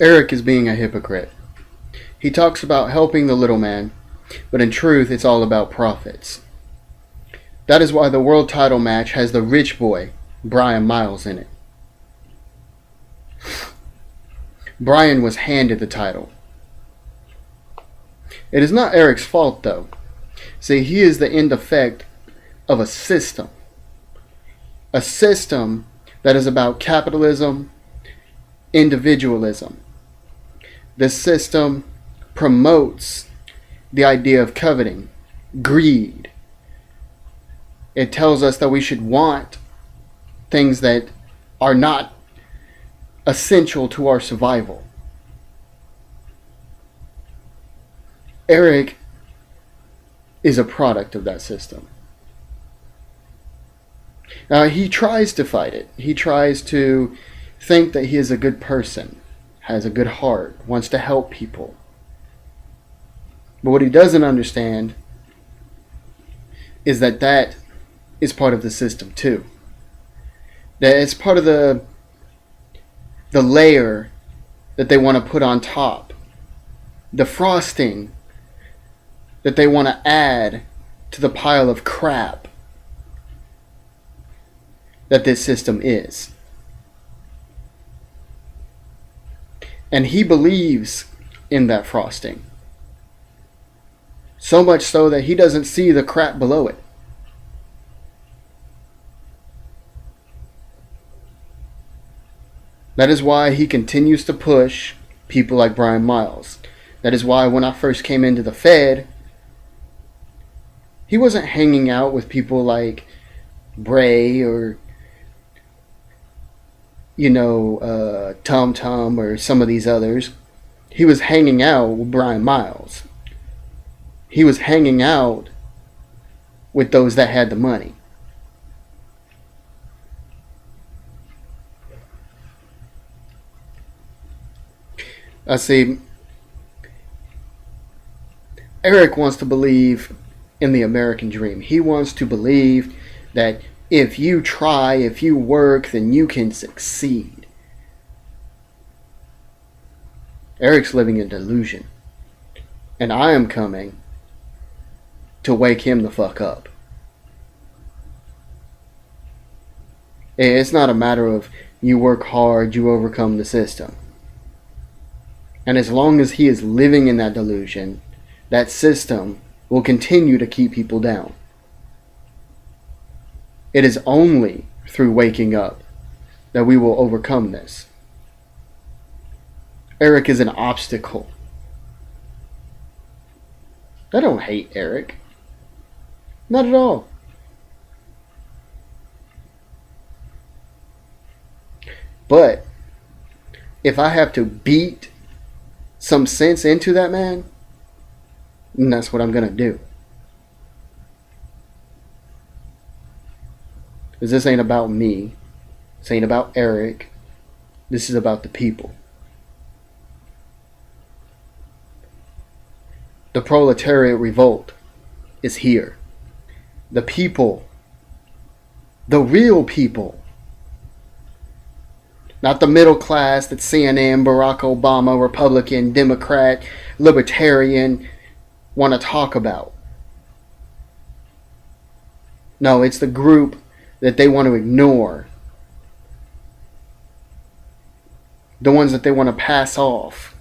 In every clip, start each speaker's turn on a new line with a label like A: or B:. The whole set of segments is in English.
A: Eric is being a hypocrite. He talks about helping the little man, but in truth it's all about profits. That is why the world title match has the rich boy, Brian Miles, in it. Brian was handed the title. It is not Eric's fault, though. See, he is the end effect of a system. A system that is about capitalism, individualism. This system promotes the idea of coveting, greed. It tells us that we should want things that are not essential to our survival. Eric is a product of that system. He tries to fight it. He tries to think that he is a good person, has a good heart, wants to help people. But what he doesn't understand is that that is part of the system too. That it's part of the layer that they want to put on top. The frosting that they want to add to the pile of crap that this system is. And he believes in that frosting. So much so that he doesn't see the crap below it. That is why he continues to push people like Brian Miles. That is why when I first came into the Fed, he wasn't hanging out with people like Bray or, Tum Tum or some of these others. He was hanging out with Brian Miles. He was hanging out with those that had the money. I see. Eric wants to believe in the American dream. He wants to believe that if you try, if you work, then you can succeed. Eric's living in delusion. And I am coming to wake him the fuck up. It's not a matter of you work hard, you overcome the system. And as long as he is living in that delusion, that system will continue to keep people down. It is only through waking up that we will overcome this. Eric is an obstacle. I don't hate Eric. Not at all. But if I have to beat some sense into that man, then that's what I'm going to do. Because this ain't about me. This ain't about Eric. This is about the people. The proletariat revolt is here. The people. The real people. Not the middle class that CNN, Barack Obama, Republican, Democrat, Libertarian want to talk about. No, it's the group that they want to ignore. The ones that they want to pass off.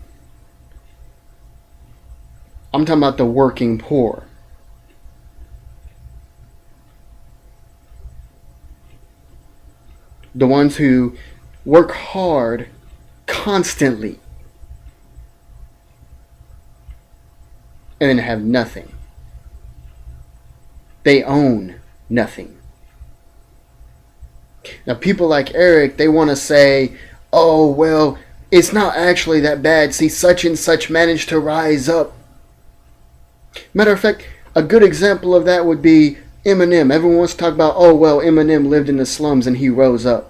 A: I'm talking about the working poor. The ones who work hard constantly and then have nothing. They own nothing. Now people like Eric, they want to say, oh well, it's not actually that bad. See, such and such managed to rise up. Matter of fact, a good example of that would be Eminem. Everyone wants to talk about, oh well, Eminem lived in the slums and he rose up.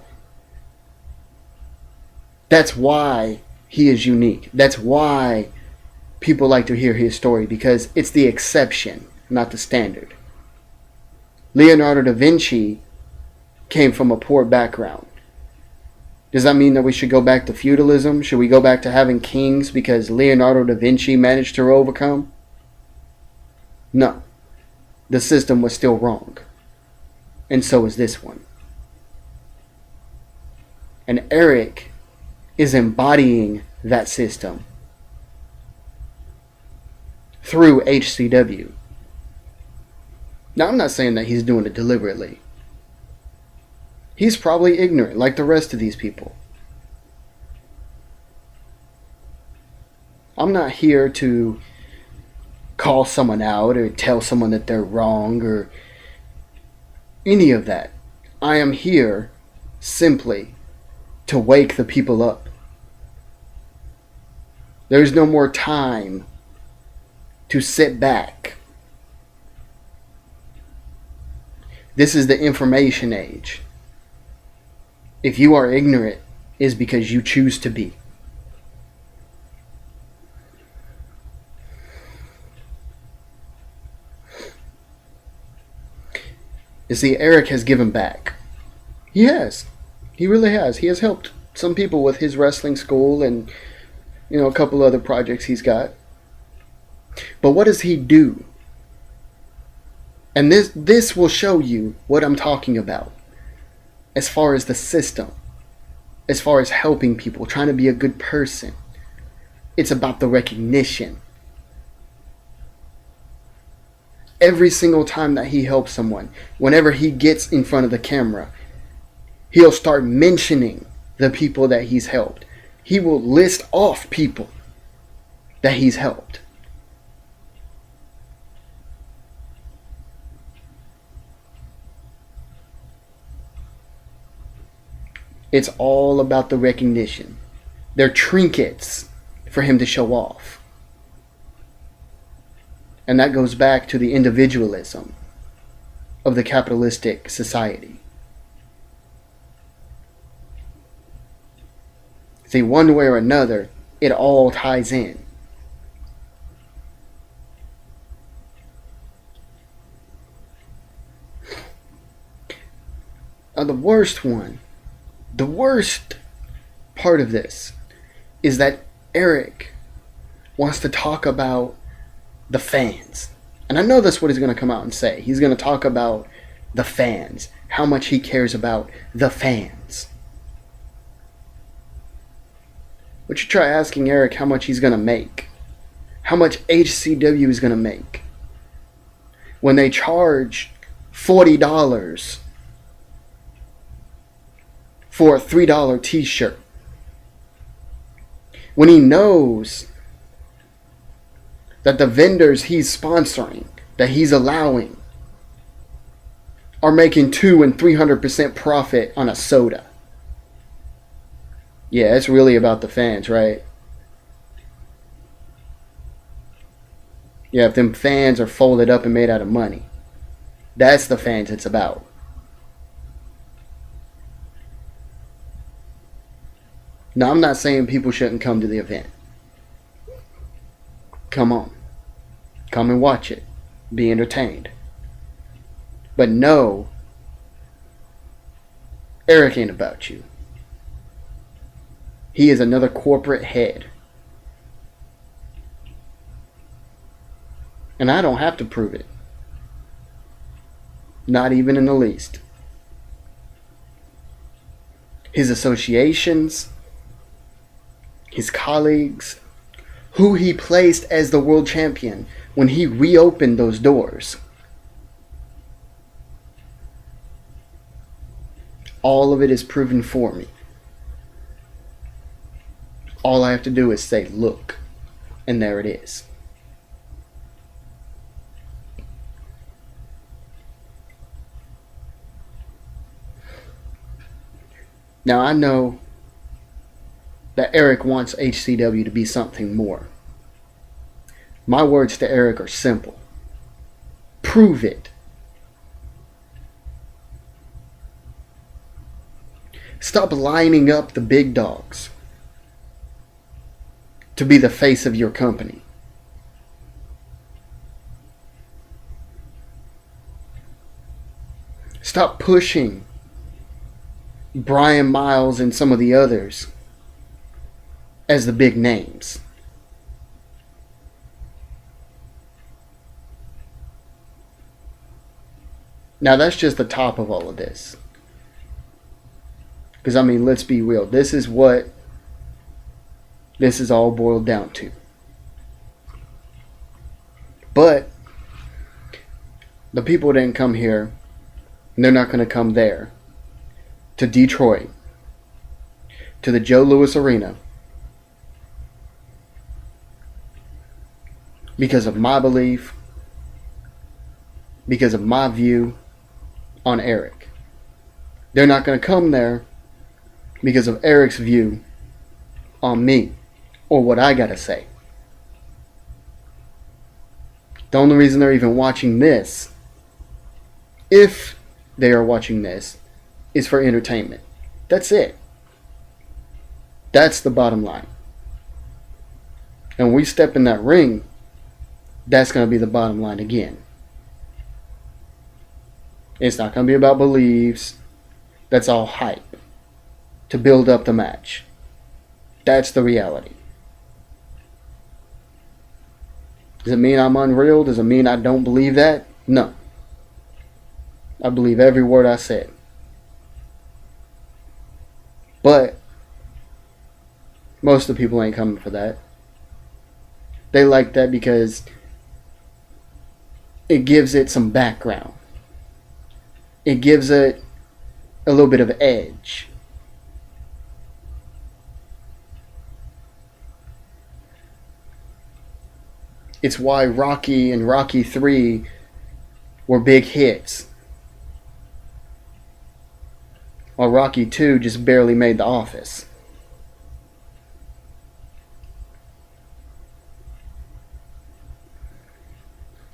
A: That's why he is unique. That's why people like to hear his story, because it's the exception, not the standard. Leonardo da Vinci came from a poor background. Does that mean that we should go back to feudalism? Should we go back to having kings because Leonardo da Vinci managed to overcome? No. The system was still wrong. And so is this one. And Eric is embodying that system through HCW. Now, I'm not saying that he's doing it deliberately. He's probably ignorant, like the rest of these people. I'm not here to call someone out or tell someone that they're wrong or any of that. I am here simply to wake the people up. There's no more time to sit back. This is the information age. If you are ignorant, it's because you choose to be. You see, Eric has given back. He has. He really has. He has helped some people with his wrestling school and, a couple other projects he's got. But what does he do? And this will show you what I'm talking about. As far as the system, as far as helping people, trying to be a good person, it's about the recognition. Every single time that he helps someone, whenever he gets in front of the camera, he'll start mentioning the people that he's helped. He will list off people that he's helped. It's all about the recognition. They're trinkets for him to show off. And that goes back to the individualism of the capitalistic society. See, one way or another, it all ties in. Now, the worst part of this is that Eric wants to talk about the fans. And I know that's what he's going to come out and say. He's going to talk about the fans, how much he cares about the fans. But you try asking Eric how much he's going to make, how much HCW is going to make, when they charge $40 for a $3 t-shirt, when he knows that the vendors he's sponsoring, that he's allowing, are making 200% and 300% profit on a soda. Yeah, it's really about the fans, right? Yeah, if them fans are folded up and made out of money, that's the fans it's about. Now, I'm not saying people shouldn't come to the event. Come on. Come and watch it. Be entertained. But no, Eric ain't about you. He is another corporate head. And I don't have to prove it. Not even in the least. His associations, his colleagues, who he placed as the world champion when he reopened those doors. All of it is proven for me. All I have to do is say, look, and there it is. Now, I know that Eric wants HCW to be something more. My words to Eric are simple. Prove it. Stop lining up the big dogs to be the face of your company. Stop pushing Brian Miles and some of the others as the big names. Now that's just the top of all of this. Because I mean, let's be real. This is what this is all boiled down to. But the people didn't come here, and they're not going to come there, to Detroit, to the Joe Louis Arena, because of my belief, because of my view on Eric. They're not going to come there because of Eric's view on me or what I got to say. The only reason they're even watching this, if they are watching this, is for entertainment. That's it. That's the bottom line. And when we step in that ring, that's going to be the bottom line again. It's not going to be about beliefs. That's all hype to build up the match. That's the reality. Does it mean I'm unreal? Does it mean I don't believe that? No. I believe every word I said. But most of the people ain't coming for that. They like that because it gives it some background. It gives it a little bit of edge. It's why Rocky and Rocky 3 were big hits, while Rocky 2 just barely made the office.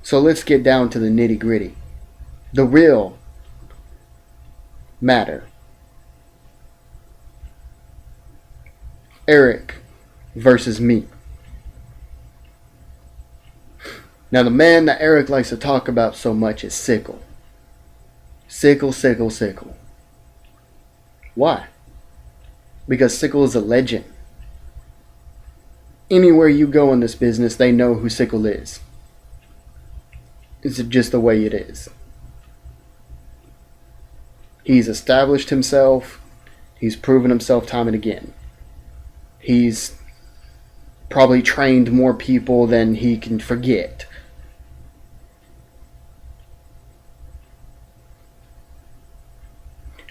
A: So let's get down to the nitty gritty. The real matter. Eric versus me. Now the man that Eric likes to talk about so much is Sickle. Sickle. Why? Because Sickle is a legend. Anywhere you go in this business, they know who Sickle is. It's just the way it is. He's established himself. He's proven himself time and again. He's probably trained more people than he can forget.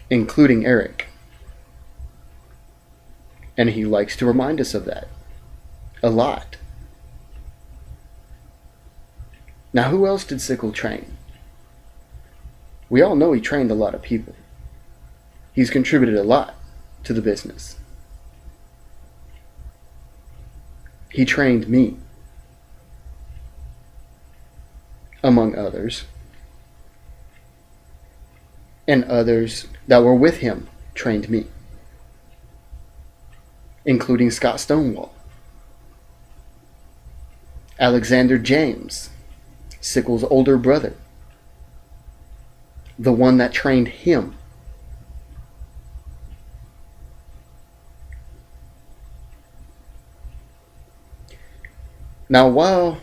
A: Including Eric. And he likes to remind us of that. A lot. Now, who else did Sickle train? We all know he trained a lot of people. He's contributed a lot to the business. He trained me, among others. And others that were with him trained me, including Scott Stonewall, Alexander James, Sickle's older brother, the one that trained him. Now, while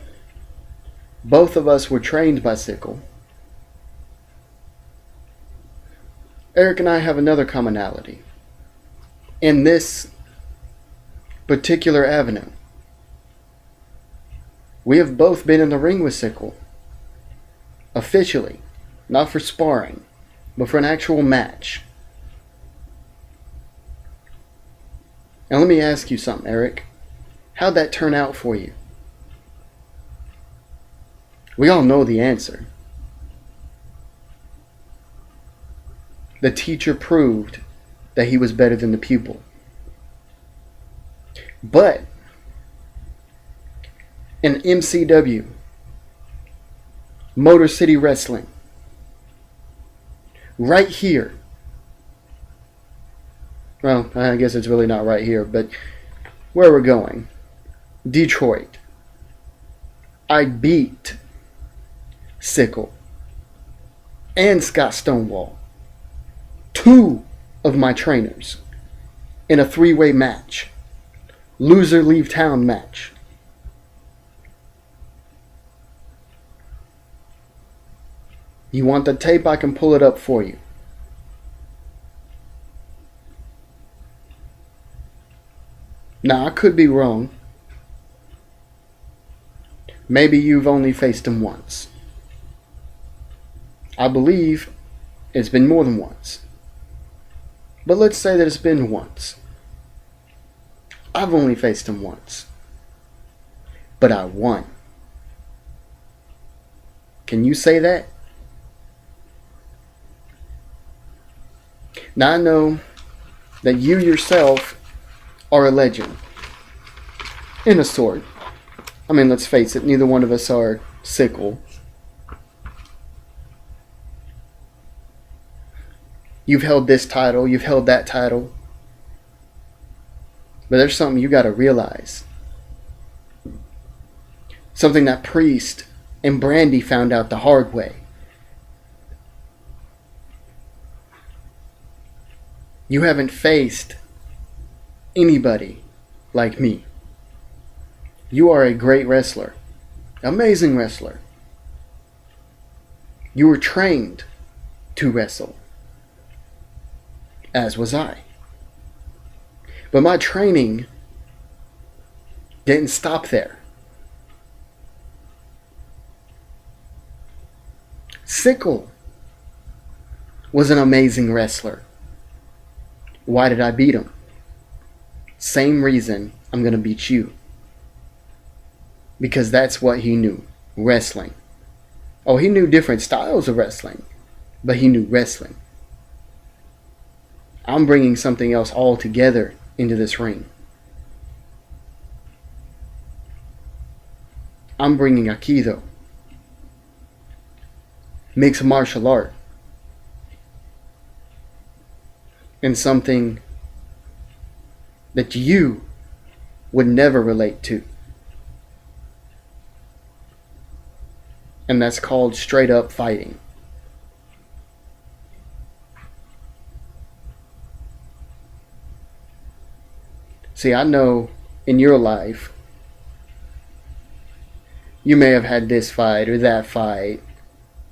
A: both of us were trained by Sickle, Eric and I have another commonality in this particular avenue. We have both been in the ring with Sickle, officially, not for sparring, but for an actual match. And let me ask you something, Eric. How'd that turn out for you? We all know the answer. The teacher proved that he was better than the pupil. But in MCW, Motor City Wrestling, right here, well, I guess it's really not right here, but where we're going, Detroit, I beat Sickle and Scott Stonewall. 2 of my trainers in a 3-way match. Loser leave town match. You want the tape? I can pull it up for you. Now, I could be wrong. Maybe you've only faced him once. I believe it's been more than once. But let's say that it's been once. I've only faced him once. But I won. Can you say that? Now I know that you yourself are a legend. In a sort. I mean, let's face it, neither one of us are Sickle. You've held this title, you've held that title. But there's something you gotta realize. Something that Priest and Brandy found out the hard way. You haven't faced anybody like me. You are a great wrestler. Amazing wrestler. You were trained to wrestle. As was I. But my training didn't stop there. Sickle was an amazing wrestler. Why did I beat him? Same reason I'm going to beat you. Because that's what he knew. Wrestling. Oh, he knew different styles of wrestling. But he knew wrestling. I'm bringing something else altogether into this ring. I'm bringing Aikido. Mixed martial art. And something that you would never relate to. And that's called straight up fighting. See, I know in your life, you may have had this fight or that fight.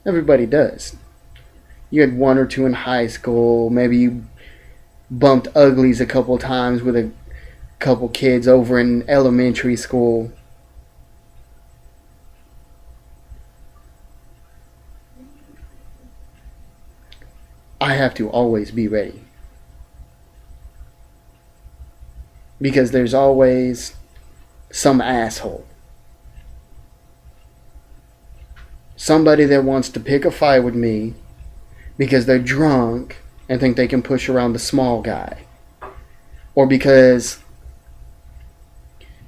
A: Everybody does. You had one or two in high school. Maybe you bumped uglies a couple times with a couple kids over in elementary school. I have to always be ready. Because there's always some asshole. Somebody that wants to pick a fight with me because they're drunk and think they can push around the small guy. Or because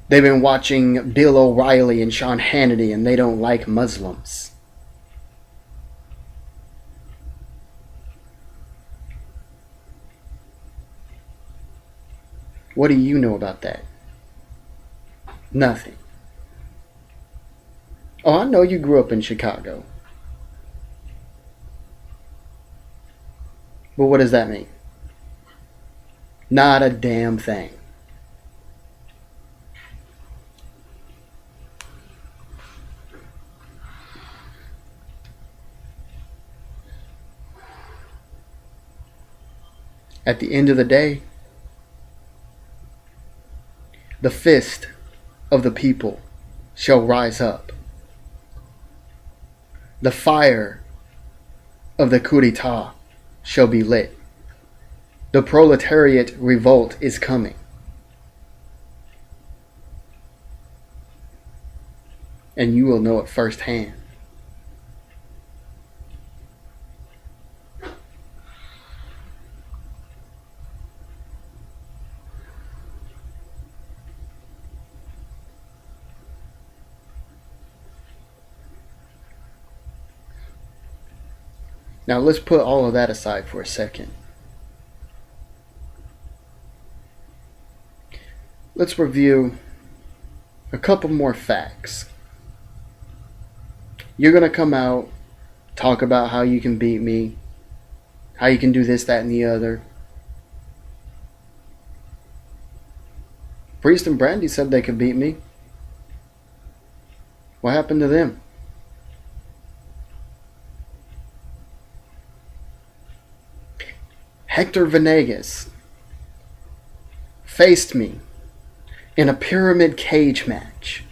A: they've been watching Bill O'Reilly and Sean Hannity and they don't like Muslims. What do you know about that? Nothing. Oh, I know you grew up in Chicago. But what does that mean? Not a damn thing. At the end of the day, the fist of the people shall rise up. The fire of the coup d'etat shall be lit. The proletariat revolt is coming. And you will know it firsthand. Now let's put all of that aside for a second. Let's review a couple more facts. You're going to come out, talk about how you can beat me, how you can do this, that, and the other. Priest and Brandy said they could beat me. What happened to them? Hector Venegas faced me in a pyramid cage match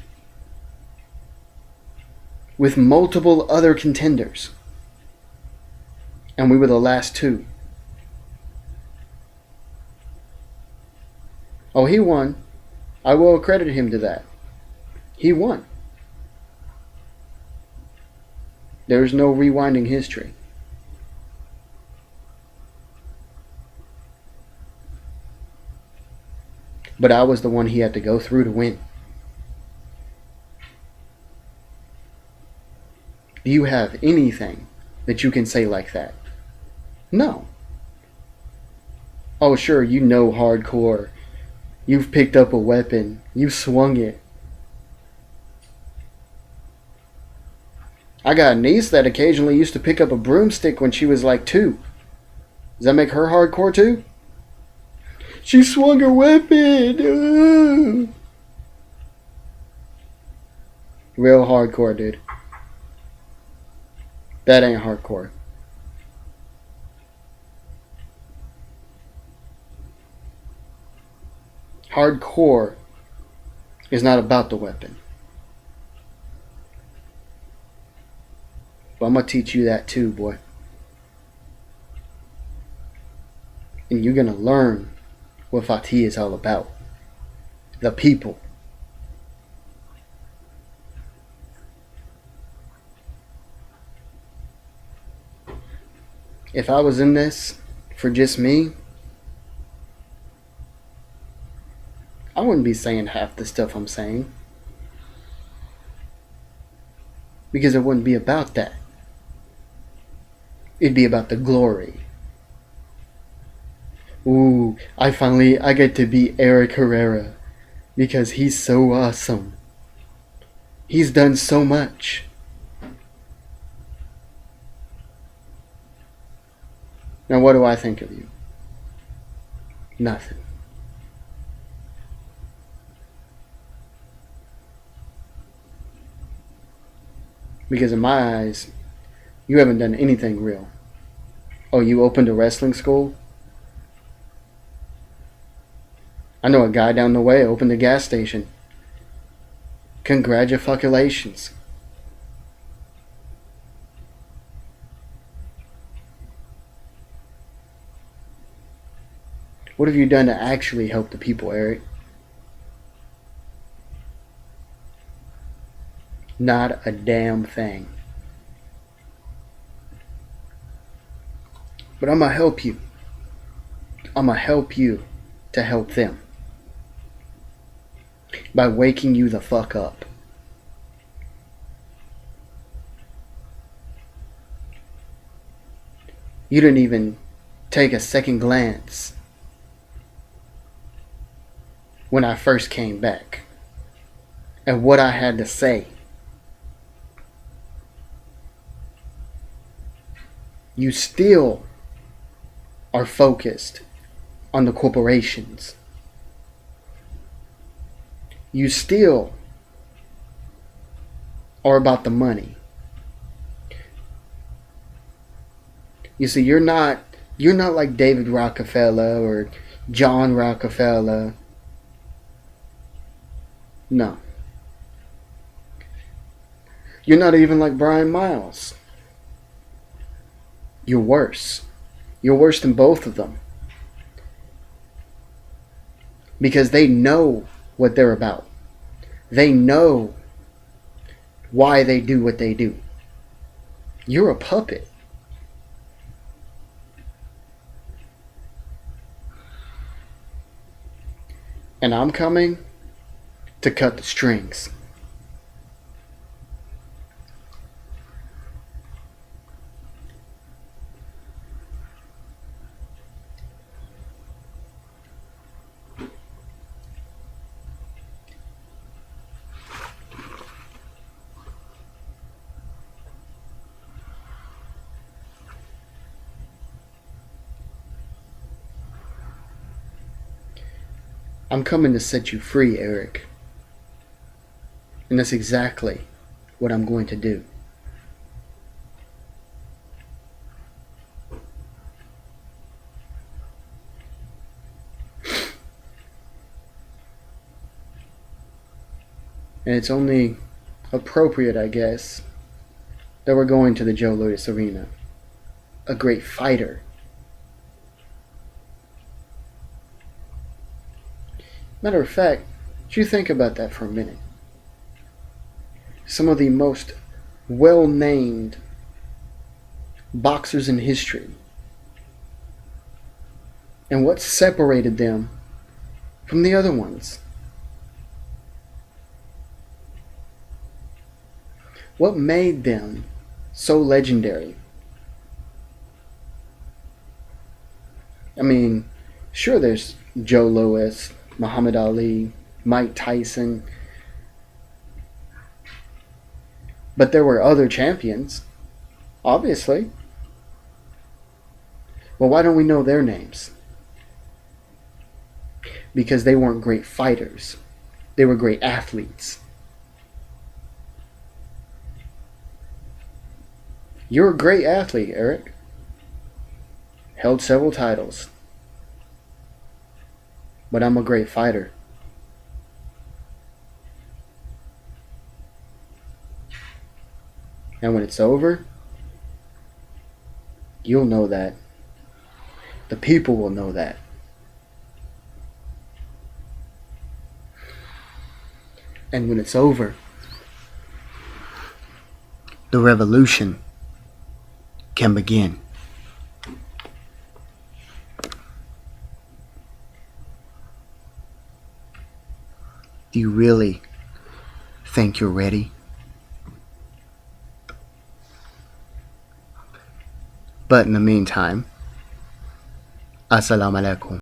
A: with multiple other contenders, and we were the last two. Oh, he won. I will credit him to that. He won. There's no rewinding history. But I was the one he had to go through to win. Do you have anything that you can say like that? No. Oh, sure, you know hardcore. You've picked up a weapon. You've swung it. I got a niece that occasionally used to pick up a broomstick when she was like 2. Does that make her hardcore too? She swung her weapon. Ooh. Real hardcore, dude. That ain't hardcore. Hardcore is not about the weapon. But I'm going to teach you that too, boy. And you're going to learn what Fathi is all about. The people. If I was in this for just me, I wouldn't be saying half the stuff I'm saying. Because it wouldn't be about that. It'd be about the glory. Ooh, I get to beat Eric Herrera because he's so awesome. He's done so much. Now what do I think of you? Nothing. Because in my eyes, you haven't done anything real. Oh, you opened a wrestling school? I know a guy down the way opened a gas station. Congratulations. What have you done to actually help the people, Eric? Not a damn thing. But I'm gonna help you. I'm gonna help you to help them. By waking you the fuck up. You didn't even take a second glance when I first came back and what I had to say. You still are focused on the corporations. You still are about the money. You see, you're not like David Rockefeller or John Rockefeller. No. You're not even like Brian Miles. You're worse. You're worse than both of them. Because they know what they're about. They know why they do what they do. You're a puppet. And I'm coming to cut the strings. I'm coming to set you free, Eric. And that's exactly what I'm going to do. And it's only appropriate, I guess, that we're going to the Joe Louis Arena. A great fighter. Matter of fact, you think about that for a minute. Some of the most well-named boxers in history. And what separated them from the other ones? What made them so legendary? I mean, sure, there's Joe Louis, Muhammad Ali, Mike Tyson, but there were other champions, obviously. Well, why don't we know their names? Because they weren't great fighters. They were great athletes. You're a great athlete, Eric. Held several titles. But I'm a great fighter. And when it's over, you'll know that. The people will know that. And when it's over, the revolution can begin. Do you really think you're ready? But in the meantime, Assalamu alaikum.